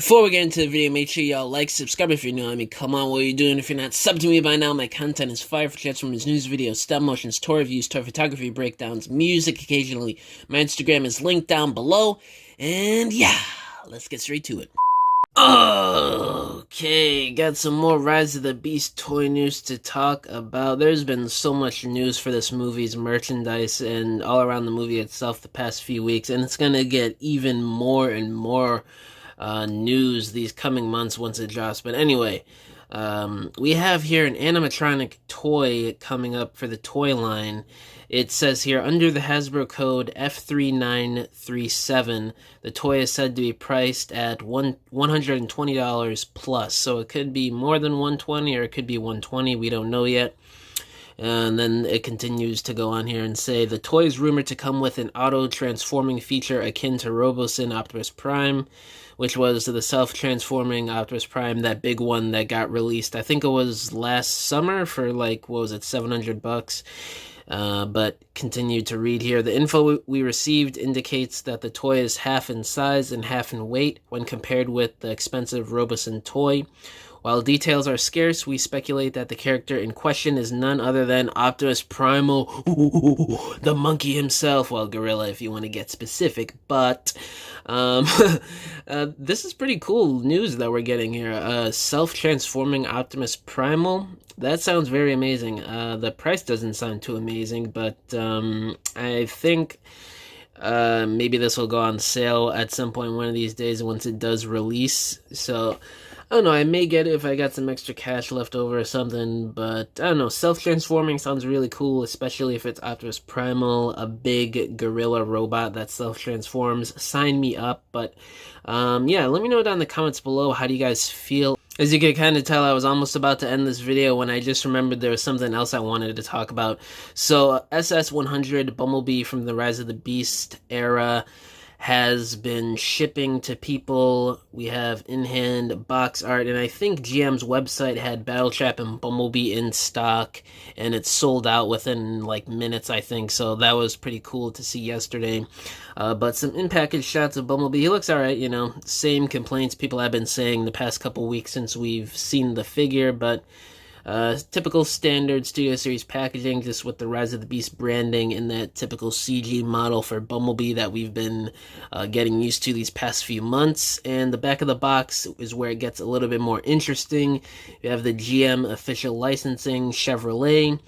Before we get into the video, make sure y'all like, subscribe if you're new. I mean, come on, what are you doing? If you're not subbed to me by now, my content is fire for transformers, news videos, stop motions, toy reviews, toy photography breakdowns, music occasionally. My Instagram is linked down below. And yeah, let's get straight to it. Okay, got some more Rise of the Beast toy news to talk about. There's been so much news for this movie's merchandise and all around the movie itself the past few weeks, and it's gonna get even more and more news these coming months once it drops. But anyway, we have here an animatronic toy coming up for the toy line. It says here, under the Hasbro code F3937, the toy is said to be priced at $120 plus. So it could be more than $120 or it could be $120. We don't know yet. And then it continues to go on here and say, the toy is rumored to come with an auto-transforming feature akin to Robosin Optimus Prime, which was the self-transforming Optimus Prime, that big one that got released. I think it was last summer for like, what was it, $700? But continue to read here. The info we received indicates that the toy is half in size and half in weight when compared with the expensive Robosin toy. While details are scarce, we speculate that the character in question is none other than Optimus Primal, the monkey himself. Well, Gorilla, if you want to get specific. But this is pretty cool news that we're getting here. Self-transforming Optimus Primal. That sounds very amazing. The price doesn't sound too amazing, but I think maybe this will go on sale at some point one of these days once it does release. So I don't know, I may get it if I got some extra cash left over or something, but I don't know, self-transforming sounds really cool, especially if it's Optimus Primal, a big gorilla robot that self-transforms. Sign me up. But yeah, let me know down in the comments below, how do you guys feel? As you can kind of tell, I was almost about to end this video when I just remembered there was something else I wanted to talk about. So SS100 Bumblebee from the Rise of the Beast era has been shipping to people. We have in-hand box art, and I think GM's website had Battletrap and Bumblebee in stock, and it sold out within like minutes, I think, so that was pretty cool to see yesterday. But some in-package shots of Bumblebee. He looks alright, you know, same complaints people have been saying the past couple weeks since we've seen the figure, but typical standard Studio Series packaging, just with the Rise of the Beast branding and that typical CG model for Bumblebee that we've been getting used to these past few months. And the back of the box is where it gets a little bit more interesting. You have the GM official licensing, Chevrolet.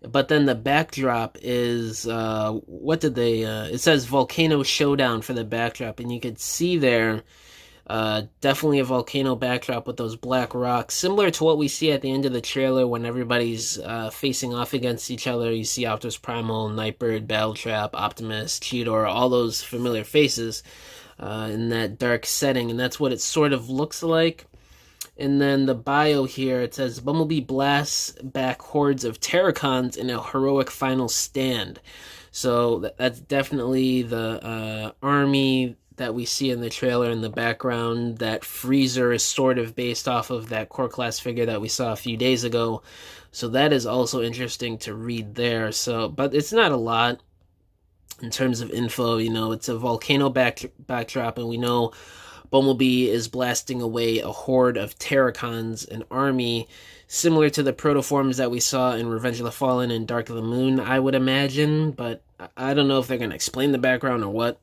But then the backdrop is, what did they, it says Volcano Showdown for the backdrop, and you could see there, definitely a volcano backdrop with those black rocks, similar to what we see at the end of the trailer when everybody's facing off against each other. You see Optimus Primal, Nightbird, Battletrap, Optimus, Cheetor, all those familiar faces in that dark setting, and that's what it sort of looks like. And then the bio here, it says, Bumblebee blasts back hordes of Terracons in a heroic final stand. So that's definitely the army that we see in the trailer in the background. That freezer is sort of based off of that core class figure that we saw a few days ago. So that is also interesting to read there. So, but it's not a lot in terms of info. You know, it's a volcano backdrop, and we know Bumblebee is blasting away a horde of Terracons, an army similar to the protoforms that we saw in Revenge of the Fallen and Dark of the Moon, I would imagine. But I don't know if they're going to explain the background or what.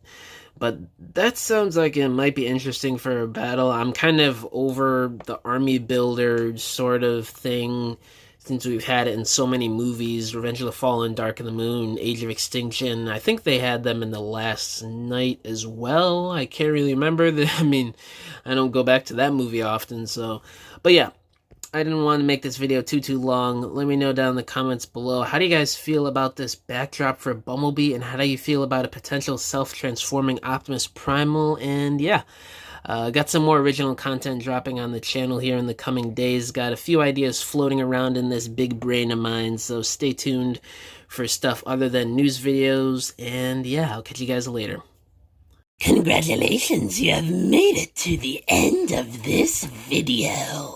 But that sounds like it might be interesting for a battle. I'm kind of over the army builder sort of thing since we've had it in so many movies. Revenge of the Fallen, Dark of the Moon, Age of Extinction. I think they had them in The Last Night as well. I can't really remember. I mean, I don't go back to that movie often, so. But yeah, I didn't want to make this video too long. Let me know down in the comments below, how do you guys feel about this backdrop for Bumblebee, and how do you feel about a potential self-transforming Optimus Primal? And yeah, got some more original content dropping on the channel here in the coming days. Got a few ideas floating around in this big brain of mine, so stay tuned for stuff other than news videos. And yeah, I'll catch you guys later. Congratulations, you have made it to the end of this video.